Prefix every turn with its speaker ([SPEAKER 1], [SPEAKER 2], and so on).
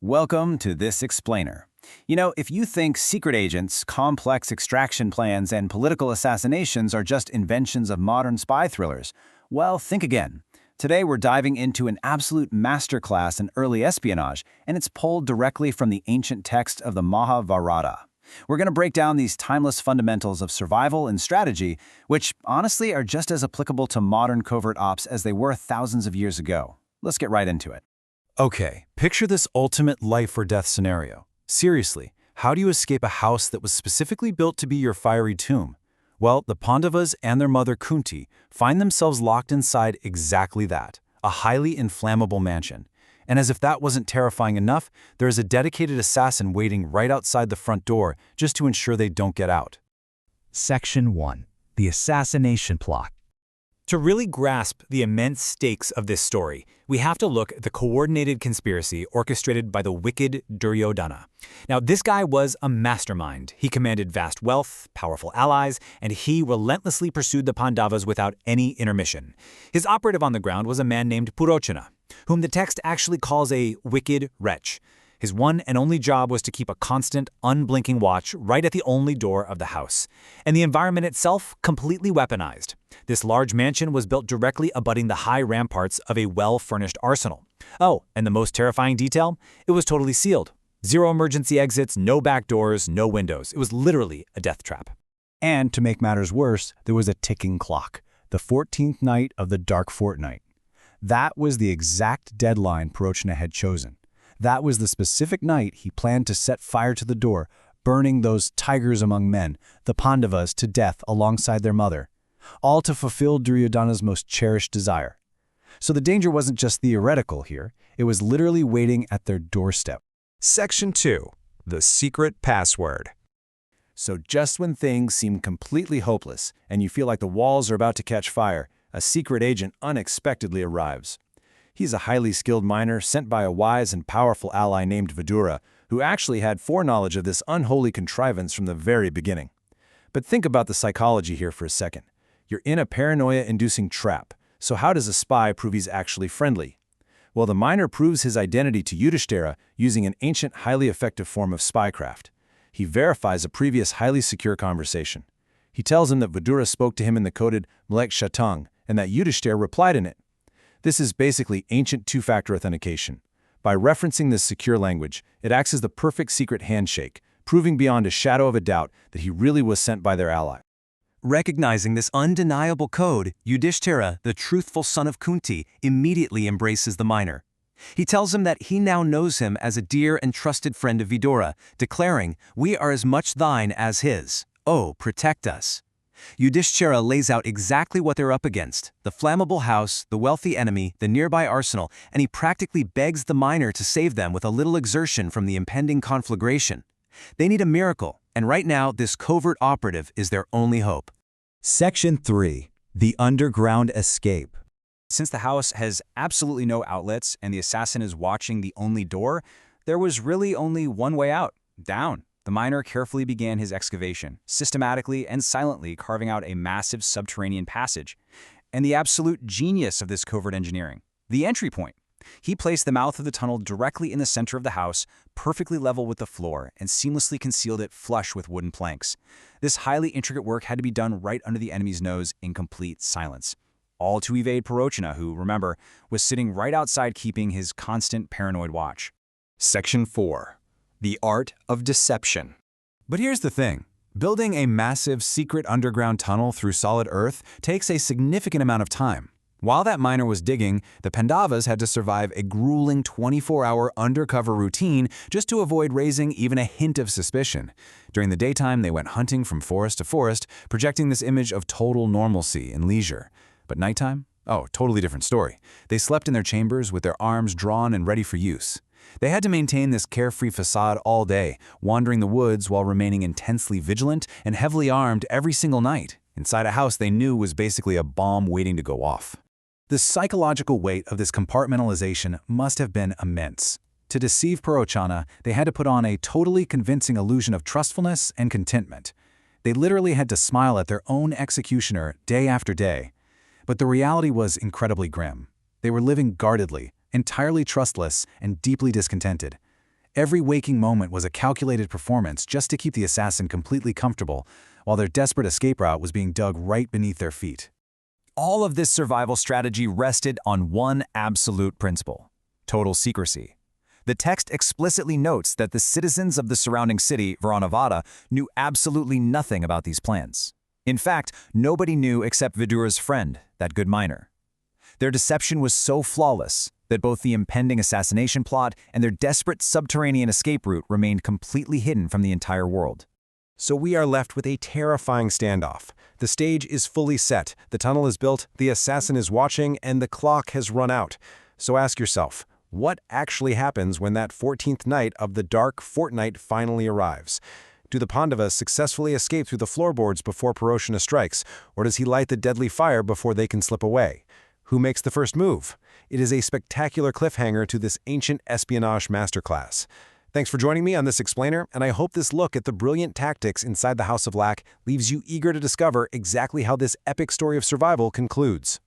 [SPEAKER 1] Welcome to this explainer. If you think secret agents, complex extraction plans, and political assassinations are just inventions of modern spy thrillers, well, think again. Today we're diving into an absolute masterclass in early espionage, and it's pulled directly from the ancient text of the Mahabharata. We're going to break down these timeless fundamentals of survival and strategy, which honestly are just as applicable to modern covert ops as they were thousands of years ago. Let's get right into it.
[SPEAKER 2] Okay, picture this ultimate life or death scenario. Seriously, how do you escape a house that was specifically built to be your fiery tomb? Well, the Pandavas and their mother Kunti find themselves locked inside exactly that, a highly inflammable mansion. And as if that wasn't terrifying enough, there is a dedicated assassin waiting right outside the front door just to ensure they don't get out.
[SPEAKER 3] Section 1. The Assassination Plot.
[SPEAKER 4] To really grasp the immense stakes of this story, we have to look at the coordinated conspiracy orchestrated by the wicked Duryodhana. Now, this guy was a mastermind. He commanded vast wealth, powerful allies, and he relentlessly pursued the Pandavas without any intermission. His operative on the ground was a man named Purochana, whom the text actually calls a wicked wretch. His one and only job was to keep a constant, unblinking watch right at the only door of the house. And the environment itself completely weaponized. This large mansion was built directly abutting the high ramparts of a well-furnished arsenal. Oh, and the most terrifying detail? It was totally sealed. Zero emergency exits, no back doors, no windows. It was literally a death trap.
[SPEAKER 2] And to make matters worse, there was a ticking clock, the 14th night of the dark fortnight. That was the exact deadline Purochana had chosen. That was the specific night he planned to set fire to the door, burning those tigers among men, the Pandavas, to death alongside their mother, all to fulfill Duryodhana's most cherished desire. So the danger wasn't just theoretical here, it was literally waiting at their doorstep.
[SPEAKER 5] Section 2. The Secret Password.
[SPEAKER 1] So just when things seem completely hopeless and you feel like the walls are about to catch fire, a secret agent unexpectedly arrives. He's a highly skilled miner sent by a wise and powerful ally named Vidura, who actually had foreknowledge of this unholy contrivance from the very beginning. But think about the psychology here for a second. You're in a paranoia-inducing trap, so how does a spy prove he's actually friendly? Well, the miner proves his identity to Yudhishthira using an ancient, highly effective form of spycraft. He verifies a previous highly secure conversation. He tells him that Vidura spoke to him in the coded lac-house tongue, and that Yudhishthira replied in it. This is basically ancient two-factor authentication. By referencing this secure language, it acts as the perfect secret handshake, proving beyond a shadow of a doubt that he really was sent by their ally.
[SPEAKER 6] Recognizing this undeniable code, Yudhishthira, the truthful son of Kunti, immediately embraces the miner. He tells him that he now knows him as a dear and trusted friend of Vidura, declaring, "We are as much thine as his. Oh, protect us." Yudhishthira lays out exactly what they're up against, the flammable house, the wealthy enemy, the nearby arsenal, and he practically begs the miner to save them with a little exertion from the impending conflagration. They need a miracle, and right now this covert operative is their only hope.
[SPEAKER 3] Section 3. The Underground Escape.
[SPEAKER 4] Since the house has absolutely no outlets and the assassin is watching the only door, there was really only one way out, down. The miner carefully began his excavation, systematically and silently carving out a massive subterranean passage. And the absolute genius of this covert engineering, the entry point. He placed the mouth of the tunnel directly in the center of the house, perfectly level with the floor, and seamlessly concealed it flush with wooden planks. This highly intricate work had to be done right under the enemy's nose in complete silence. All to evade Purochana, who, remember, was sitting right outside keeping his constant paranoid watch.
[SPEAKER 5] Section 4. The Art of Deception.
[SPEAKER 2] But here's the thing. Building a massive secret underground tunnel through solid earth takes a significant amount of time. While that miner was digging, the Pandavas had to survive a grueling 24-hour undercover routine just to avoid raising even a hint of suspicion. During the daytime, they went hunting from forest to forest, projecting this image of total normalcy and leisure. But nighttime? Oh, totally different story. They slept in their chambers with their arms drawn and ready for use. They had to maintain this carefree facade all day, wandering the woods while remaining intensely vigilant and heavily armed every single night, inside a house they knew was basically a bomb waiting to go off. The psychological weight of this compartmentalization must have been immense. To deceive Purochana, they had to put on a totally convincing illusion of trustfulness and contentment. They literally had to smile at their own executioner day after day. But the reality was incredibly grim. They were living guardedly, entirely trustless, and deeply discontented. Every waking moment was a calculated performance just to keep the assassin completely comfortable, while their desperate escape route was being dug right beneath their feet.
[SPEAKER 1] All of this survival strategy rested on one absolute principle: total secrecy. The text explicitly notes that the citizens of the surrounding city, Varanavata, knew absolutely nothing about these plans. In fact, nobody knew except Vidura's friend, that good miner. Their deception was so flawless that both the impending assassination plot and their desperate subterranean escape route remained completely hidden from the entire world.
[SPEAKER 7] So we are left with a terrifying standoff. The stage is fully set, the tunnel is built, the assassin is watching, and the clock has run out. So ask yourself, what actually happens when that 14th night of the dark fortnight finally arrives? Do the Pandavas successfully escape through the floorboards before Purochana strikes, or does he light the deadly fire before they can slip away? Who makes the first move? It is a spectacular cliffhanger to this ancient espionage masterclass. Thanks for joining me on this explainer, and I hope this look at the brilliant tactics inside the House of Lac leaves you eager to discover exactly how this epic story of survival concludes.